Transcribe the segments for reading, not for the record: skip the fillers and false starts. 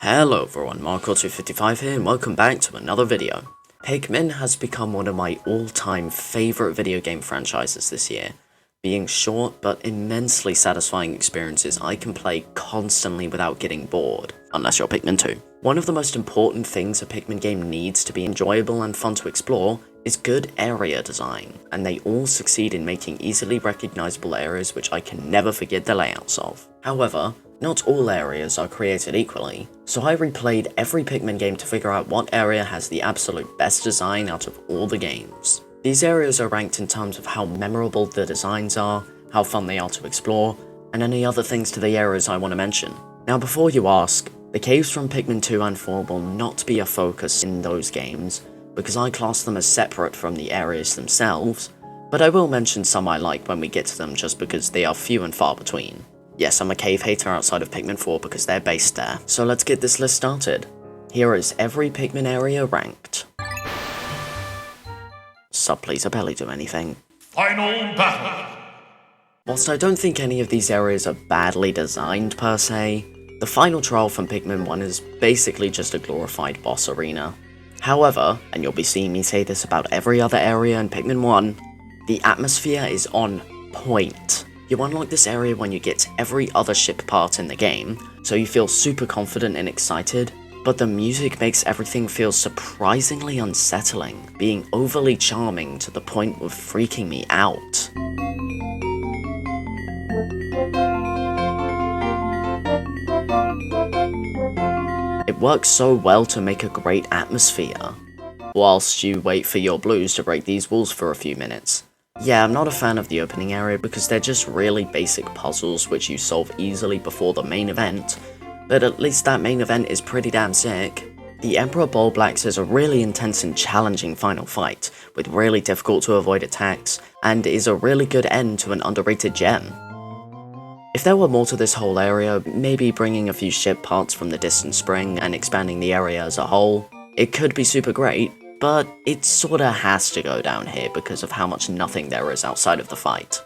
Hello everyone, Marco255 here and welcome back to another video. Pikmin has become one of my all-time favourite video game franchises this year, being short but immensely satisfying experiences I can play constantly without getting bored, unless you're Pikmin 2. One of the most important things a Pikmin game needs to be enjoyable and fun to explore is good area design, and they all succeed in making easily recognisable areas which I can never forget the layouts of. However, not all areas are created equally, so I replayed every Pikmin game to figure out what area has the absolute best design out of all the games. These areas are ranked in terms of how memorable the designs are, how fun they are to explore, and any other things to the areas I want to mention. Now before you ask, the caves from Pikmin 2 and 4 will not be a focus in those games, because I class them as separate from the areas themselves, but I will mention some I like when we get to them just because they are few and far between. Yes, I'm a cave hater outside of Pikmin 4 because they're based there. So let's get this list started. Here is every Pikmin area ranked. Sub, please, I barely do anything. Final battle! Whilst I don't think any of these areas are badly designed per se, the final trial from Pikmin 1 is basically just a glorified boss arena. However, and you'll be seeing me say this about every other area in Pikmin 1, the atmosphere is on point. You unlock this area when you get every other ship part in the game, so you feel super confident and excited, but the music makes everything feel surprisingly unsettling, being overly charming to the point of freaking me out. It works so well to make a great atmosphere, whilst you wait for your blues to break these walls for a few minutes. Yeah, I'm not a fan of the opening area because they're just really basic puzzles which you solve easily before the main event, but at least that main event is pretty damn sick. The Emperor Bulblax is a really intense and challenging final fight, with really difficult to avoid attacks, and is a really good end to an underrated gem. If there were more to this whole area, maybe bringing a few ship parts from the distant spring and expanding the area as a whole, it could be super great, but it sorta has to go down here because of how much nothing there is outside of the fight.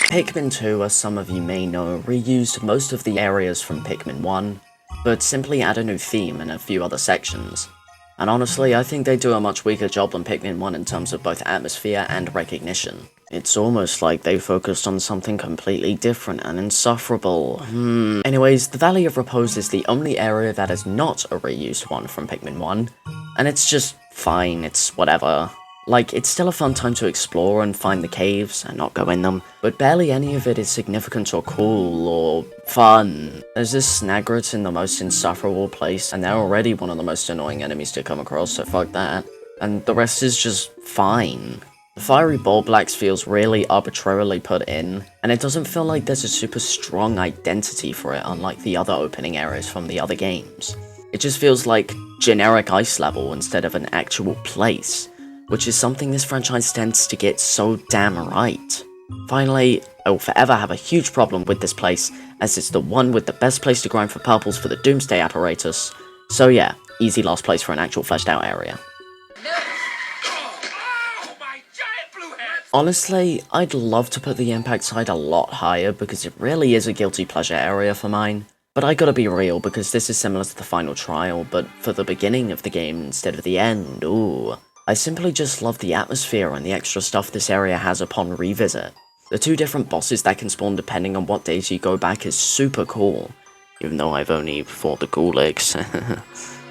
Pikmin 2, as some of you may know, reused most of the areas from Pikmin 1, but simply add a new theme and a few other sections. And honestly, I think they do a much weaker job than Pikmin 1 in terms of both atmosphere and recognition. It's almost like they focused on something completely different and insufferable. Anyways, the Valley of Repose is the only area that is not a reused one from Pikmin 1, and it's just fine, it's whatever. Like, it's still a fun time to explore and find the caves and not go in them, but barely any of it is significant or cool or fun. There's this Snagret in the most insufferable place, and they're already one of the most annoying enemies to come across, so fuck that. And the rest is just fine. The Fiery Bulblax feels really arbitrarily put in, and it doesn't feel like there's a super strong identity for it unlike the other opening areas from the other games. It just feels like generic ice level instead of an actual place, which is something this franchise tends to get so damn right. Finally, I will forever have a huge problem with this place, as it's the one with the best place to grind for purples for the Doomsday apparatus, so yeah, easy last place for an actual fleshed out area. Honestly, I'd love to put the impact side a lot higher because it really is a guilty pleasure area for mine. But I gotta be real because this is similar to the final trial, but for the beginning of the game instead of the end, ooh. I simply just love the atmosphere and the extra stuff this area has upon revisit. The two different bosses that can spawn depending on what days you go back is super cool, even though I've only fought the Gulags.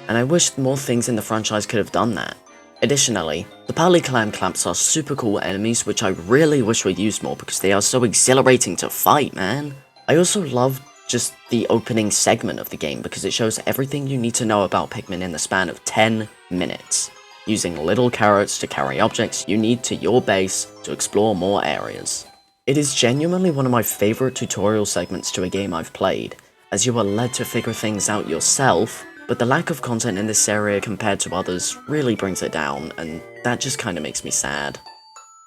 And I wish more things in the franchise could have done that. Additionally, the Clam Clamps are super cool enemies which I really wish were used more because they are so exhilarating to fight, man. I also love just the opening segment of the game because it shows everything you need to know about Pikmin in the span of 10 minutes, using little carrots to carry objects you need to your base to explore more areas. It is genuinely one of my favourite tutorial segments to a game I've played, as you are led to figure things out yourself, but the lack of content in this area compared to others really brings it down, and that just kinda makes me sad.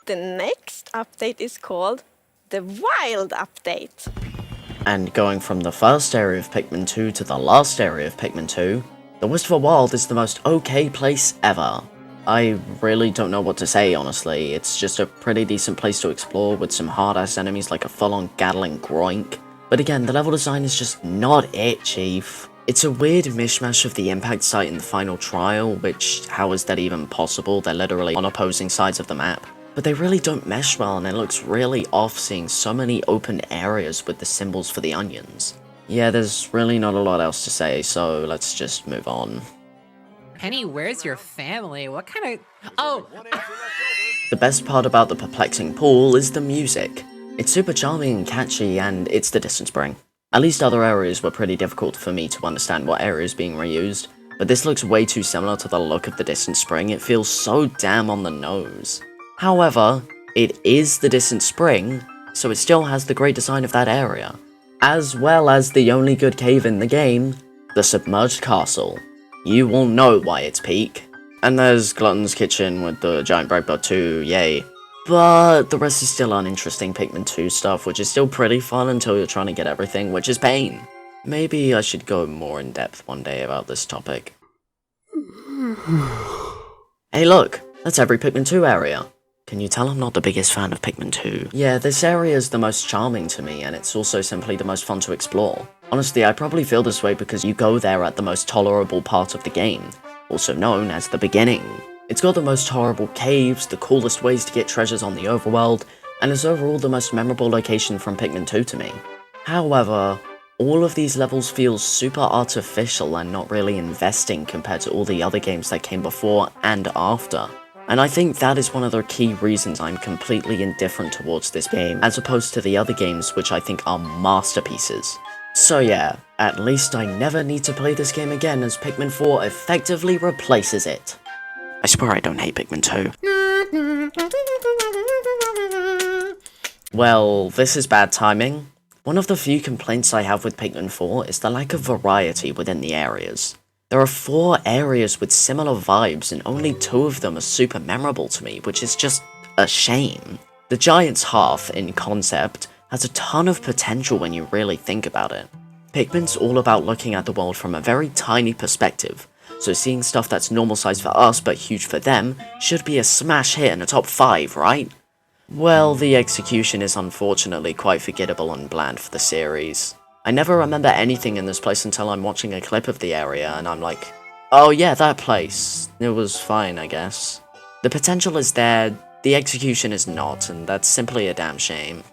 The next update is called the Wild Update. And going from the first area of Pikmin 2 to the last area of Pikmin 2, the Wistful Wild is the most okay place ever. I really don't know what to say, honestly. It's just a pretty decent place to explore with some hard-ass enemies like a full-on Gatling Groink, But again, the level design is just not it, Chief. It's a weird mishmash of the impact site and the final trial, which, how is that even possible? They're literally on opposing sides of the map. But they really don't mesh well, and it looks really off seeing so many open areas with the symbols for the onions. Yeah, there's really not a lot else to say, so let's just move on. Penny, where's your family? What kind of... Oh! The best part about the perplexing pool is the music. It's super charming and catchy, and it's the Distant Spring. At least other areas were pretty difficult for me to understand what area is being reused, but this looks way too similar to the look of the Distant Spring. It feels so damn on the nose. However, it is the Distant Spring, so it still has the great design of that area, as well as the only good cave in the game, the Submerged Castle. You will know why it's peak. And there's Glutton's Kitchen with the giant bread bud too, yay. But the rest is still uninteresting Pikmin 2 stuff, which is still pretty fun until you're trying to get everything, which is pain. Maybe I should go more in depth one day about this topic. Hey look, that's every Pikmin 2 area. Can you tell I'm not the biggest fan of Pikmin 2? Yeah, this area is the most charming to me, and it's also simply the most fun to explore. Honestly, I probably feel this way because you go there at the most tolerable part of the game, also known as the beginning. It's got the most horrible caves, the coolest ways to get treasures on the overworld, and is overall the most memorable location from Pikmin 2 to me. However, all of these levels feel super artificial and not really investing compared to all the other games that came before and after. And I think that is one of the key reasons I'm completely indifferent towards this game, as opposed to the other games which I think are masterpieces. So yeah, at least I never need to play this game again as Pikmin 4 effectively replaces it. I swear I don't hate Pikmin 2. Well, this is bad timing. One of the few complaints I have with Pikmin 4 is the lack of variety within the areas. There are 4 areas with similar vibes and only 2 of them are super memorable to me, which is just a shame. The Giant's Hearth, in concept, has a ton of potential when you really think about it. Pikmin's all about looking at the world from a very tiny perspective, so seeing stuff that's normal size for us but huge for them should be a smash hit in the top 5, right? Well, the execution is unfortunately quite forgettable and bland for the series. I never remember anything in this place until I'm watching a clip of the area and I'm like, oh yeah, that place. It was fine, I guess. The potential is there, the execution is not, and that's simply a damn shame.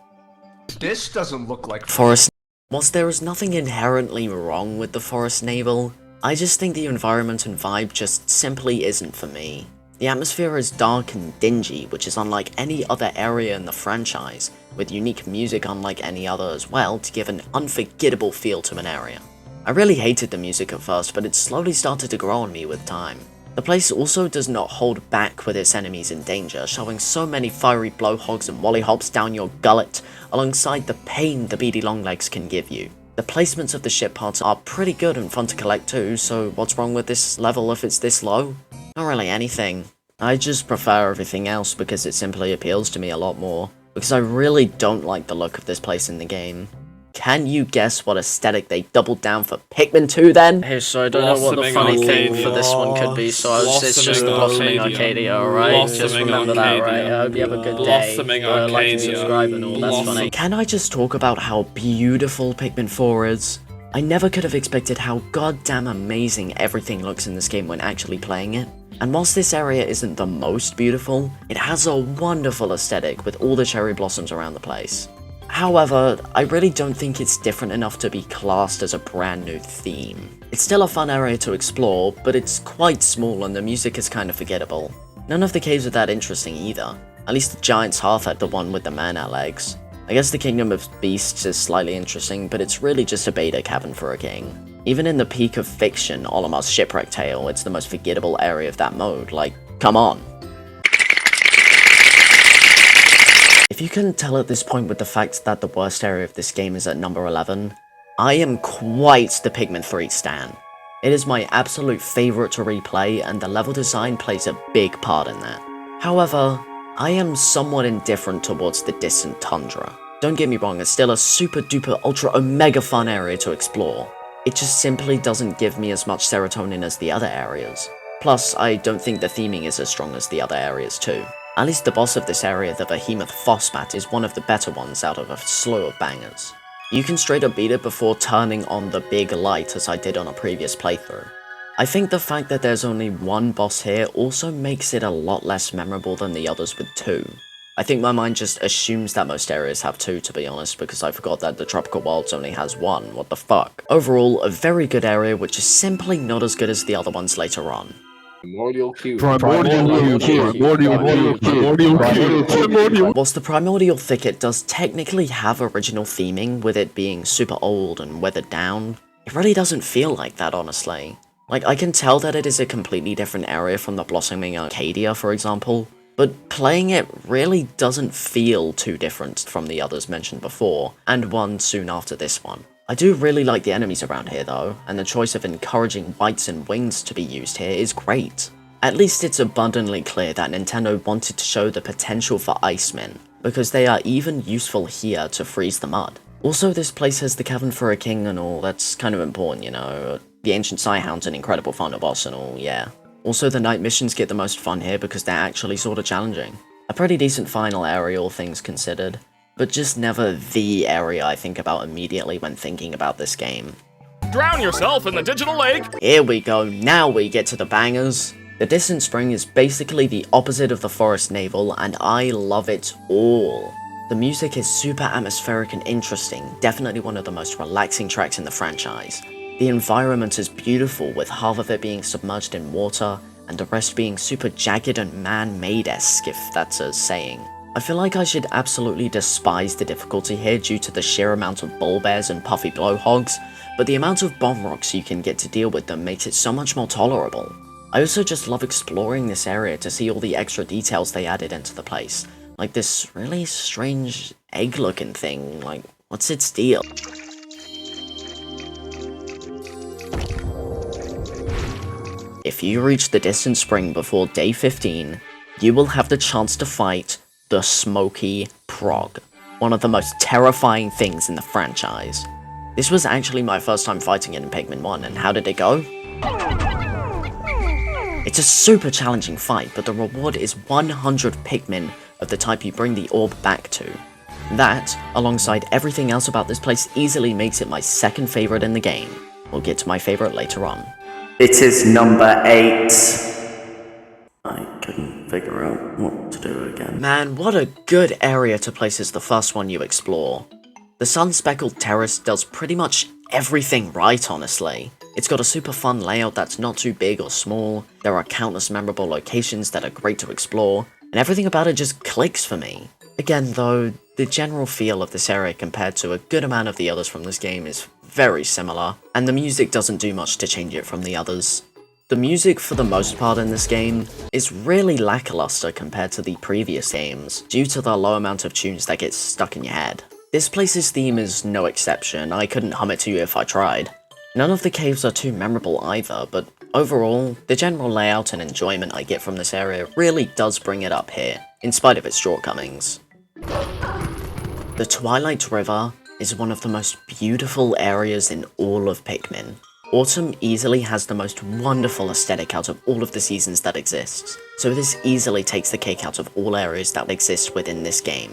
This doesn't look like Forest. Whilst there is nothing inherently wrong with the Forest Navel, I just think the environment and vibe just simply isn't for me. The atmosphere is dark and dingy, which is unlike any other area in the franchise, with unique music unlike any other as well to give an unforgettable feel to an area. I really hated the music at first, but it slowly started to grow on me with time. The place also does not hold back with its enemies in danger, showing so many fiery blowhogs and wollyhops down your gullet, alongside the pain the beady longlegs can give you. The placements of the ship parts are pretty good and fun to collect too, so what's wrong with this level if it's this low? Not really anything. I just prefer everything else because it simply appeals to me a lot more, because I really don't like the look of this place in the game. Can you guess what aesthetic they doubled down for Pikmin 2 then? Hey, so I don't know what the funny thing for this one could be, so it's just Blossoming Arcadia, alright? Just remember that, right? I hope you have a good day. Like and subscribe and all, that's funny. Can I just talk about how beautiful Pikmin 4 is? I never could have expected how goddamn amazing everything looks in this game when actually playing it. And whilst this area isn't the most beautiful, it has a wonderful aesthetic with all the cherry blossoms around the place. However, I really don't think it's different enough to be classed as a brand new theme. It's still a fun area to explore, but it's quite small and the music is kind of forgettable. None of the caves are that interesting either, at least the Giant's Hearth had the one with the mana legs. I guess the Kingdom of Beasts is slightly interesting, but it's really just a beta cabin for a king. Even in the peak of fiction, Olimar's Shipwreck Tale, it's the most forgettable area of that mode, like, come on. If you couldn't tell at this point with the fact that the worst area of this game is at number 11, I am quite the Pikmin 3 stan. It is my absolute favourite to replay, and the level design plays a big part in that. However, I am somewhat indifferent towards the distant Tundra. Don't get me wrong, it's still a super duper ultra omega fun area to explore. It just simply doesn't give me as much serotonin as the other areas. Plus, I don't think the theming is as strong as the other areas too. At least the boss of this area, the Behemoth Phosmat, is one of the better ones out of a slew of bangers. You can straight up beat it before turning on the big light as I did on a previous playthrough. I think the fact that there's only one boss here also makes it a lot less memorable than the others with 2. I think my mind just assumes that most areas have 2, to be honest, because I forgot that the Tropical Wilds only has 1, what the fuck. Overall, a very good area which is simply not as good as the other ones later on. Primordial Cube. What's the Primordial Thicket does technically have original theming, with it being super old and weathered down. It really doesn't feel like that, honestly. Like, I can tell that it is a completely different area from the blossoming Arcadia, for example, but playing it really doesn't feel too different from the others mentioned before, and one soon after this one. I do really like the enemies around here though, and the choice of encouraging bites and wings to be used here is great. At least it's abundantly clear that Nintendo wanted to show the potential for Icemen, because they are even useful here to freeze the mud. Also, this place has the Cavern for a King and all, that's kind of important, you know. The Ancient Psyhound's an incredible final boss and all, yeah. Also, the night missions get the most fun here because they're actually sorta challenging. A pretty decent final area, all things considered, but just never the area I think about immediately when thinking about this game. Drown yourself in the digital lake! Here we go, now we get to the bangers. The Distant Spring is basically the opposite of the Forest Navel, and I love it all. The music is super atmospheric and interesting, definitely one of the most relaxing tracks in the franchise. The environment is beautiful, with half of it being submerged in water, and the rest being super jagged and man-made-esque, if that's a saying. I feel like I should absolutely despise the difficulty here due to the sheer amount of bull bears and puffy blowhogs, but the amount of bomb rocks you can get to deal with them makes it so much more tolerable. I also just love exploring this area to see all the extra details they added into the place, like this really strange egg-looking thing, like, what's its deal? If you reach the Distant Spring before day 15, you will have the chance to fight the Smoky Prog, one of the most terrifying things in the franchise. This was actually my first time fighting it in Pikmin 1, and how did it go? It's a super challenging fight, but the reward is 100 Pikmin of the type you bring the orb back to. That, alongside everything else about this place, easily makes it my second favorite in the game. We'll get to my favorite later on. It is number 8. I couldn't figure out what to do again. Man, what a good area to place as the first one you explore. The Speckled Terrace does pretty much everything right, honestly. It's got a super fun layout that's not too big or small, there are countless memorable locations that are great to explore, and everything about it just clicks for me. Again though, the general feel of this area compared to a good amount of the others from this game is very similar, and the music doesn't do much to change it from the others. The music for the most part in this game is really lackluster compared to the previous games, due to the low amount of tunes that get stuck in your head. This place's theme is no exception, I couldn't hum it to you if I tried. None of the caves are too memorable either, but overall, the general layout and enjoyment I get from this area really does bring it up here, in spite of its shortcomings. The Twilight River is one of the most beautiful areas in all of Pikmin. Autumn easily has the most wonderful aesthetic out of all of the seasons that exist, so this easily takes the cake out of all areas that exist within this game.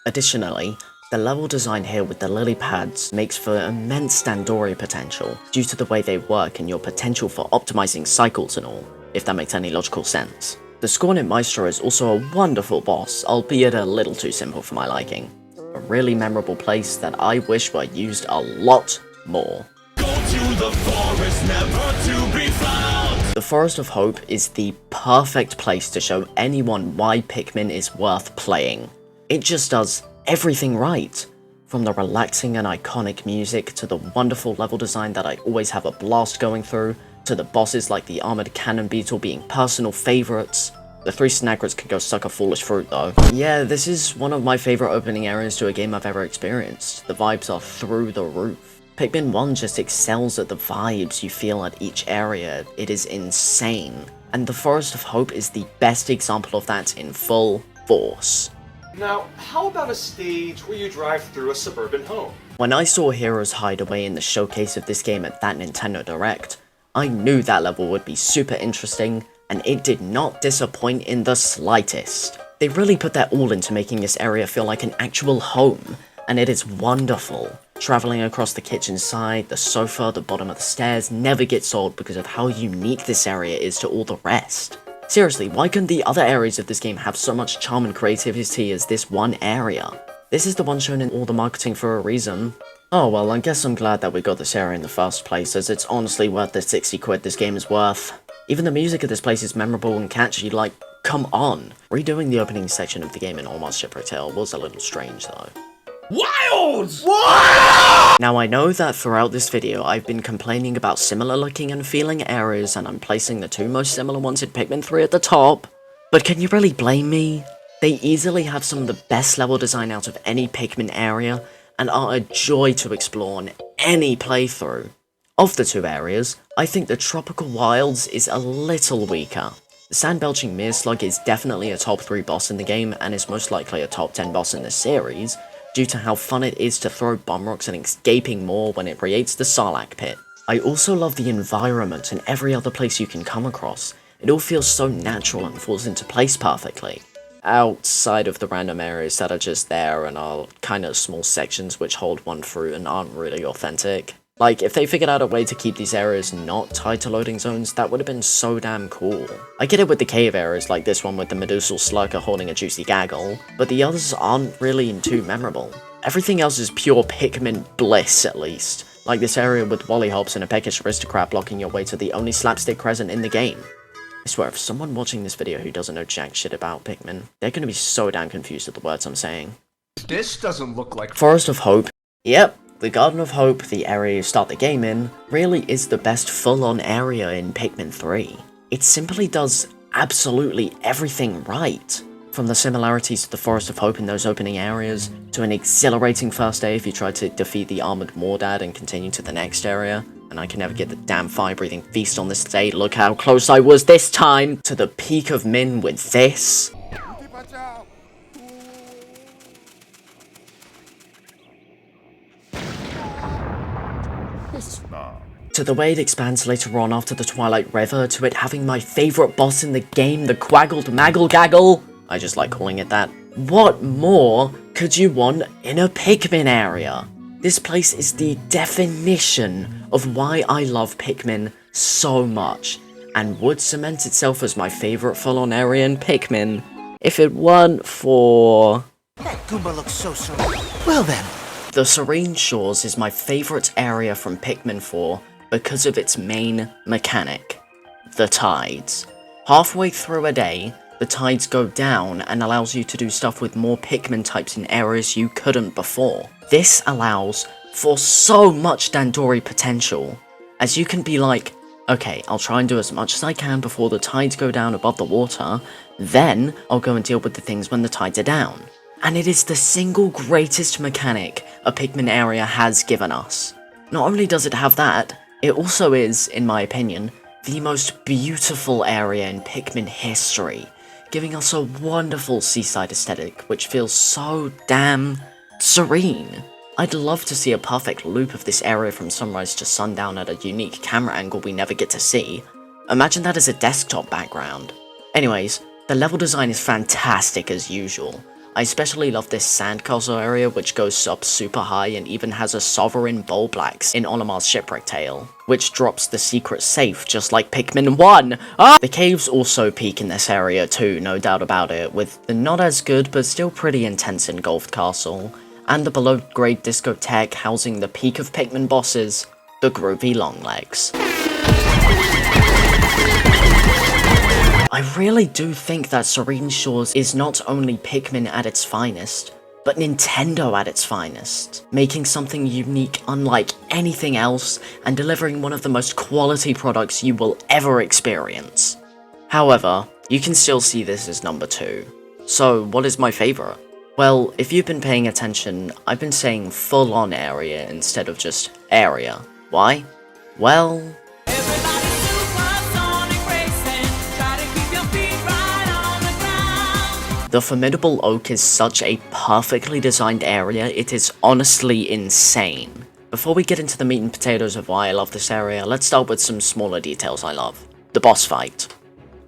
Additionally, the level design here with the lily pads makes for immense Dandori potential, due to the way they work and your potential for optimizing cycles and all, if that makes any logical sense. The Scornet Maestro is also a wonderful boss, albeit a little too simple for my liking. A really memorable place that I wish were used a lot more. Go to the forest, never to be found. The Forest of Hope is the perfect place to show anyone why Pikmin is worth playing. It just does everything right. From the relaxing and iconic music, to the wonderful level design that I always have a blast going through, to the bosses like the Armored Cannon Beetle being personal favourites. The 3 Snagrets can go suck a foolish fruit though. Yeah, this is one of my favourite opening areas to a game I've ever experienced. The vibes are through the roof. Pikmin 1 just excels at the vibes you feel at each area, it is insane. And the Forest of Hope is the best example of that in full force. Now, how about a stage where you drive through a suburban home? When I saw Hero's Hideaway in the showcase of this game at that Nintendo Direct, I knew that level would be super interesting, and it did not disappoint in the slightest. They really put their all into making this area feel like an actual home, and it is wonderful. Traveling across the kitchen side, the sofa, the bottom of the stairs never gets old because of how unique this area is to all the rest. Seriously, why couldn't the other areas of this game have so much charm and creativity as this one area? This is the one shown in all the marketing for a reason. Oh well, I guess I'm glad that we got this area in the first place, as it's honestly worth the 60 quid this game is worth. Even the music of this place is memorable and catchy, like, come on! Redoing the opening section of the game in Almost Shipwreck Tale was a little strange though. Wilds! Now I know that throughout this video I've been complaining about similar looking and feeling areas, and I'm placing the two most similar ones in Pikmin 3 at the top, but can you really blame me? They easily have some of the best level design out of any Pikmin area, and are a joy to explore on any playthrough. Of the two areas, I think the Tropical Wilds is a little weaker. The Sand-Belching Meerslug is definitely a top 3 boss in the game, and is most likely a top 10 boss in the series, due to how fun it is to throw bomb rocks and escaping more when it creates the Sarlacc pit. I also love the environment and every other place you can come across. It all feels so natural and falls into place perfectly. Outside of the random areas that are just there and are kind of small sections which hold one fruit and aren't really authentic. Like, if they figured out a way to keep these areas not tied to loading zones, that would have been so damn cool. I get it with the cave areas like this one with the Medusal Slurker holding a juicy gaggle, but the others aren't really too memorable. Everything else is pure Pikmin bliss, at least. Like this area with Wollyhops and a peckish aristocrat blocking your way to the only slapstick crescent in the game. I swear, if someone watching this video who doesn't know jack shit about Pikmin, they're gonna be so damn confused at the words I'm saying. This doesn't look like Forest of Hope. Yep. The Garden of Hope, the area you start the game in, really is the best full-on area in Pikmin 3. It simply does absolutely everything right. From the similarities to the Forest of Hope in those opening areas, to an exhilarating first day if you try to defeat the armored Mordad and continue to the next area, and I can never get the damn fire-breathing feast on this day, look how close I was this time, to the peak of Min with this. To the way it expands later on after the Twilight River, to it having my favourite boss in the game, the Quaggled Maggle-Gaggle. I just like calling it that. What more could you want in a Pikmin area? This place is the definition of why I love Pikmin so much, and would cement itself as my favourite full-on area in Pikmin, if it weren't for... That Goomba looks so surreal. Well then. The Serene Shores is my favourite area from Pikmin 4 because of its main mechanic, the tides. Halfway through a day, the tides go down and allows you to do stuff with more Pikmin types in areas you couldn't before. This allows for so much Dandori potential, as you can be like, okay, I'll try and do as much as I can before the tides go down above the water, then I'll go and deal with the things when the tides are down. And it is the single greatest mechanic a Pikmin area has given us. Not only does it have that, it also is, in my opinion, the most beautiful area in Pikmin history, giving us a wonderful seaside aesthetic which feels so damn serene. I'd love to see a perfect loop of this area from sunrise to sundown at a unique camera angle we never get to see. Imagine that as a desktop background. Anyways, the level design is fantastic as usual. I especially love this sandcastle area which goes up super high and even has a sovereign Bulblax in Olimar's Shipwreck Tale, which drops the secret safe just like Pikmin 1! Ah! The caves also peak in this area too, no doubt about it, with the not as good but still pretty intense engulfed castle, and the below grade discotheque housing the peak of Pikmin bosses, the groovy Longlegs. I really do think that Serene Shores is not only Pikmin at its finest, but Nintendo at its finest, making something unique unlike anything else and delivering one of the most quality products you will ever experience. However, you can still see this as number 2. So what is my favourite? Well, if you've been paying attention, I've been saying full-on area instead of just area. Why? Well... The Formidable Oak is such a perfectly designed area, it is honestly insane. Before we get into the meat and potatoes of why I love this area, let's start with some smaller details I love. The boss fight.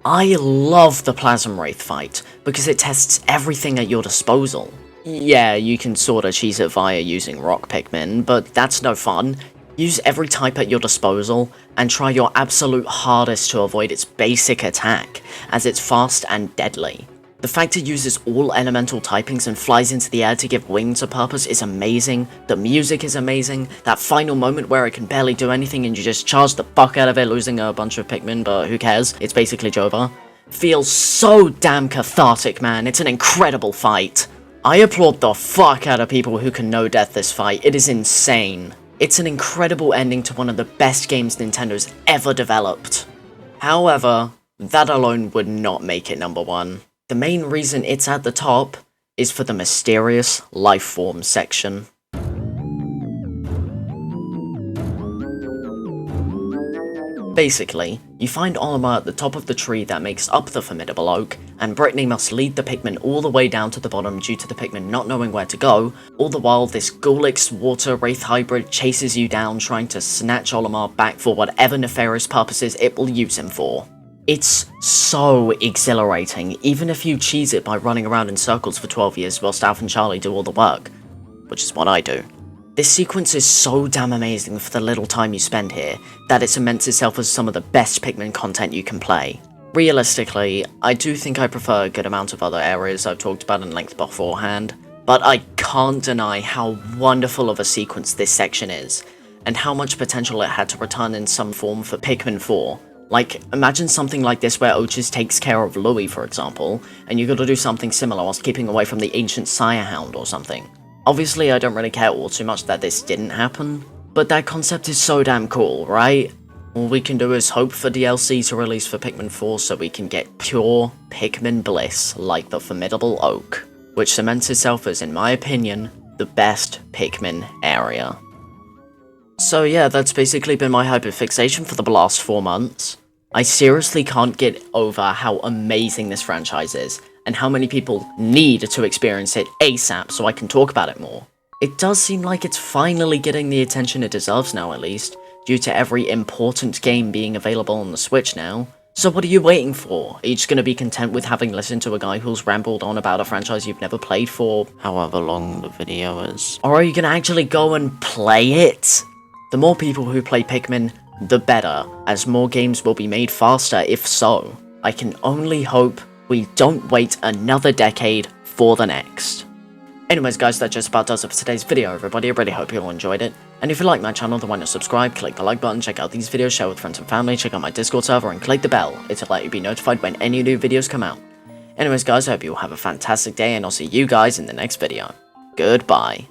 I love the Plasm Wraith fight, because it tests everything at your disposal. Yeah, you can sorta cheese it via using rock Pikmin, but that's no fun. Use every type at your disposal, and try your absolute hardest to avoid its basic attack, as it's fast and deadly. The fact it uses all elemental typings and flies into the air to give wings a purpose is amazing, the music is amazing, that final moment where it can barely do anything and you just charge the fuck out of it losing a bunch of Pikmin, but who cares, it's basically Jova. Feels so damn cathartic, man, it's an incredible fight. I applaud the fuck out of people who can no-death this fight, it is insane. It's an incredible ending to one of the best games Nintendo's ever developed. However, that alone would not make it number one. The main reason it's at the top is for the mysterious Lifeform section. Basically, you find Olimar at the top of the tree that makes up the formidable oak, and Brittany must lead the Pikmin all the way down to the bottom due to the Pikmin not knowing where to go, all the while this Ghoulix water wraith hybrid chases you down trying to snatch Olimar back for whatever nefarious purposes it will use him for. It's so exhilarating, even if you cheese it by running around in circles for 12 years whilst Alf and Charlie do all the work, which is what I do. This sequence is so damn amazing for the little time you spend here, that it cements itself as some of the best Pikmin content you can play. Realistically, I do think I prefer a good amount of other areas I've talked about in length beforehand, but I can't deny how wonderful of a sequence this section is, and how much potential it had to return in some form for Pikmin 4. Like, imagine something like this where Ochis takes care of Louie, for example, and you gotta do something similar whilst keeping away from the ancient Sire Hound or something. Obviously, I don't really care all too much that this didn't happen, but that concept is so damn cool, right? All we can do is hope for DLC to release for Pikmin 4 so we can get pure Pikmin bliss like the formidable oak, which cements itself as, in my opinion, the best Pikmin area. So yeah, that's basically been my hyperfixation for the last 4 months. I seriously can't get over how amazing this franchise is, and how many people need to experience it ASAP so I can talk about it more. It does seem like it's finally getting the attention it deserves now at least, due to every important game being available on the Switch now. So what are you waiting for? Are you just gonna be content with having listened to a guy who's rambled on about a franchise you've never played for however long the video is? Or are you gonna actually go and play it? The more people who play Pikmin, the better, as more games will be made faster if so. I can only hope we don't wait another decade for the next. Anyways guys, that just about does it for today's video everybody, I really hope you all enjoyed it. And if you like my channel then why not subscribe, click the like button, check out these videos, share with friends and family, check out my Discord server and click the bell, it'll let you be notified when any new videos come out. Anyways guys, I hope you all have a fantastic day and I'll see you guys in the next video. Goodbye.